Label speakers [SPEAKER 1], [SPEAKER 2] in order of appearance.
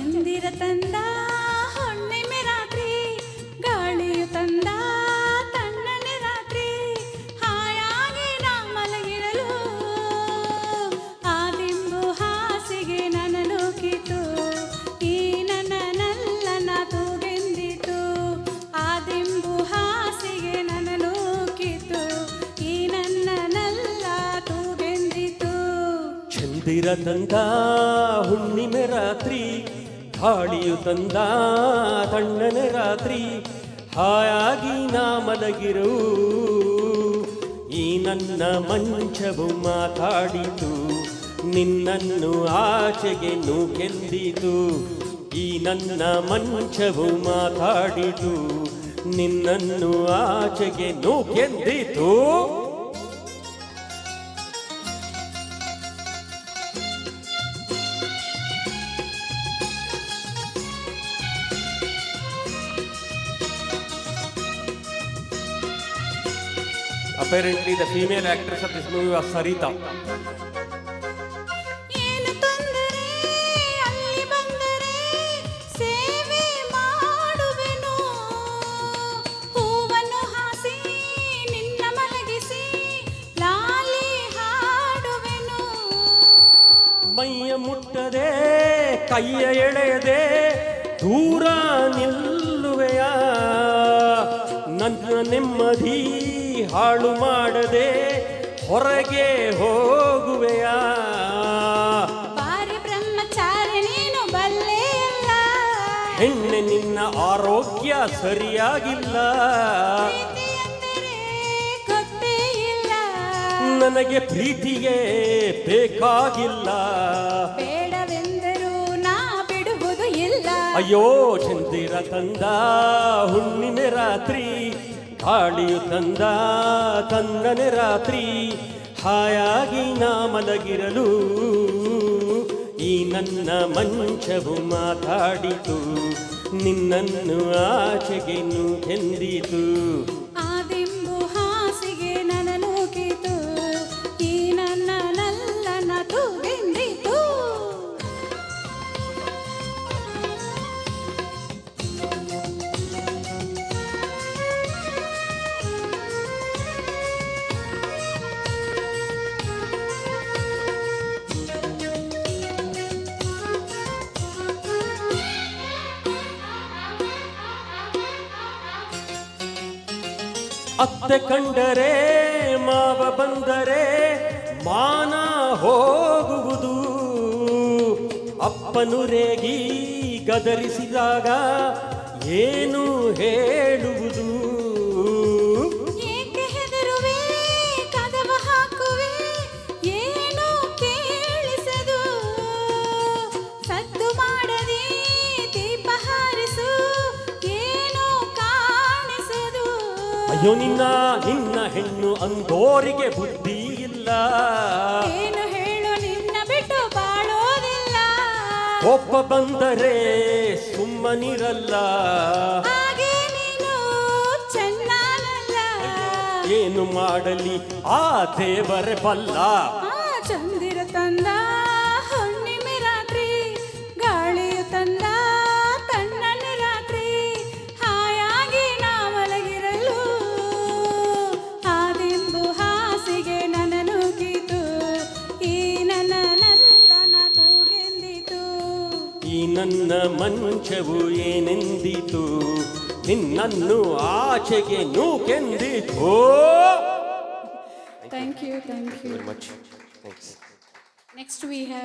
[SPEAKER 1] ಚಂದಿರ ತಂದ ಹುಣ್ಣಿಮೆ ರಾತ್ರಿ, ಗಾಳಿಯು ತಂದ ತಣ್ಣನೆ ರಾತ್ರಿ, ಹಾಯಾಗಿ ನಾ ಮಲಗಿರಲು ಆ ದಿಂಬು ಹಾಸಿಗೆ ನನ್ನ ನೂಕಿತು, ಈ ನನ್ನ ನಲ್ಲನ ತೂಗೆಂದಿತು. ಆ ದಿಂಬು ಹಾಸಿಗೆ ನನ್ನ ನೂಕಿತು, ಈ ನನ್ನ ನಲ್ಲ ತೂಗೆಂದಿತು.
[SPEAKER 2] ಚಂದಿರ ತಂದ ಹುಣ್ಣಿಮೆ ರಾತ್ರಿ, ಗಾಳಿಯು ತಂದ ತಣ್ಣನೆ ರಾತ್ರಿ, ಹಾಯಾಗಿ ನಾ ಮಲಗಿರು ಈ ನನ್ನ ಮಂಚವು ಮಾತಾಡಿತು, ನಿನ್ನನ್ನು ಆಚೆಗೆ ನೂಕೆಂದಿತು. ಈ ನನ್ನ ಮಂಚವು ಮಾತಾಡಿತು, ನಿನ್ನನ್ನು ಆಚೆಗೆ ನೂಕೆಂದಿತು. Apparently, the female actress of this movie was Sarita.
[SPEAKER 1] ಏನು ತೊಂದರೆ ಅಲ್ಲಿ ಬಂದರೆ ಸೇವೆ ಮಾಡುವೆನು, ಹೂವನ್ನು ಹಾಸಿ ನಿನ್ನ ಮಲಗಿಸಿ ಲಾಲಿ ಹಾಡುವೆನು.
[SPEAKER 2] ಮೈಯ ಮುಟ್ಟದೆ ಕೈಯ ಎಳೆಯದೆ ದೂರ ನಿಲ್ಲುವೆಯ, ನನ್ನ ನೆಮ್ಮದಿ ಹಾಳು ಮಾಡದೆ ಹೊರಗೆ ಹೋಗುವೆಯ.
[SPEAKER 1] ಬಾರಿ ಬ್ರಹ್ಮಚಾರಿ ನೀನು ಬಲ್ಲೆಯಲ್ಲ,
[SPEAKER 2] ಹೆಣ್ಣೆ ನಿನ್ನ ಆರೋಗ್ಯ ಸರಿಯಾಗಿಲ್ಲ,
[SPEAKER 1] ಪ್ರೀತಿ ಎಂದರೆ ಗೊತ್ತೇ ಇಲ್ಲ,
[SPEAKER 2] ನನಗೆ ಪ್ರೀತಿಗೆ ಬೇಕಾಗಿಲ್ಲ.
[SPEAKER 1] ಬೇಡವೆಂದರೂ ನಾ ಬಿಡುವುದು ಇಲ್ಲ.
[SPEAKER 2] ಅಯ್ಯೋ ಚಂದಿರ ತಂದ ಹುಣ್ಣಿಮೆ ರಾತ್ರಿ, ಗಾಳಿಯು ತಂದ ತಣ್ಣನೆ ರಾತ್ರಿ, ಹಾಯಾಗಿ ನಾ ಮಲಗಿರಲು ಈ ನನ್ನ ಮಂಚವು ಮಾತಾಡಿತು, ನಿನ್ನನ್ನು ಆಚೆಗೆ ನೂಕೆಂದಿತು.
[SPEAKER 1] ಆ ದಿಂಬು ಹಾಸಿಗೆ ನನ್ನ ನೂಕಿತು, ಈ ನನ್ನ ನಲ್ಲನ ತೂಗೆಂದಿತು.
[SPEAKER 2] ಅತ್ತೆ ಕಂಡರೆ ಮಾವ ಬಂದರೆ ಮಾನ ಹೋಗುವುದು, ಅಪ್ಪನು ರೇಗಿ ಗದರಿಸಿದಾಗ ಏನು ಹೇಳುವುದು.
[SPEAKER 1] ಏಕೆ ಹೆದರುವೆ ಕದವ ಹಾಕುವೆ ಏನು ಕೇಳಿಸದು, ಸದ್ದು ಮಾಡದೆ ದೀಪ ಹಾರಿಸು ಏನು ಕಾಣಿಸದು.
[SPEAKER 2] ಅಯ್ಯೋ ನಿನ್ನ ಹೆಣ್ಣು ಅಂದೋರಿಗೆ ಬುದ್ಧಿ ಇಲ್ಲ,
[SPEAKER 1] ಏನು ಹೇಳು ನಿನ್ನ ಬಿಟ್ಟು ಬಾಳೋದಿಲ್ಲ,
[SPEAKER 2] ಕೋಪ ಬಂದರೆ ಸುಮ್ಮನಿರಲ್ಲ,
[SPEAKER 1] ಹಾಗೆ ನೀನು ಚೆನ್ನಾನಲ್ಲ.
[SPEAKER 2] ಏನು ಮಾಡಲಿ ಆ ದೇವರೇ ಬಲ್ಲ.
[SPEAKER 1] ಆ ಚಂದಿರ ತಂದ ಹುಣ್ಣಿಮೆ ರಾತ್ರಿ, ಗಾಳಿಯು ತಂದ ತಣ್ಣನೆ ರಾತ್ರಿ, ಹಾಯಾಗಿ ನಾ ಮಲಗಿರಲು ಆ ದಿಂಬು ಹಾಸಿಗೆ ನನ್ನ ನೂಕಿತು, ಈ ನನ್ನ ನಲ್ಲನ ತೂಗೆಂದಿತು.
[SPEAKER 2] ಈ ನನ್ನ ಮಂಚವು ಏನೆಂದಿತು, ನಿನ್ನನ್ನು ಆಚೆಗೆ ನೂಕೆಂದಿತು.
[SPEAKER 1] Thank you.
[SPEAKER 2] Very much. Thanks.
[SPEAKER 1] Next we have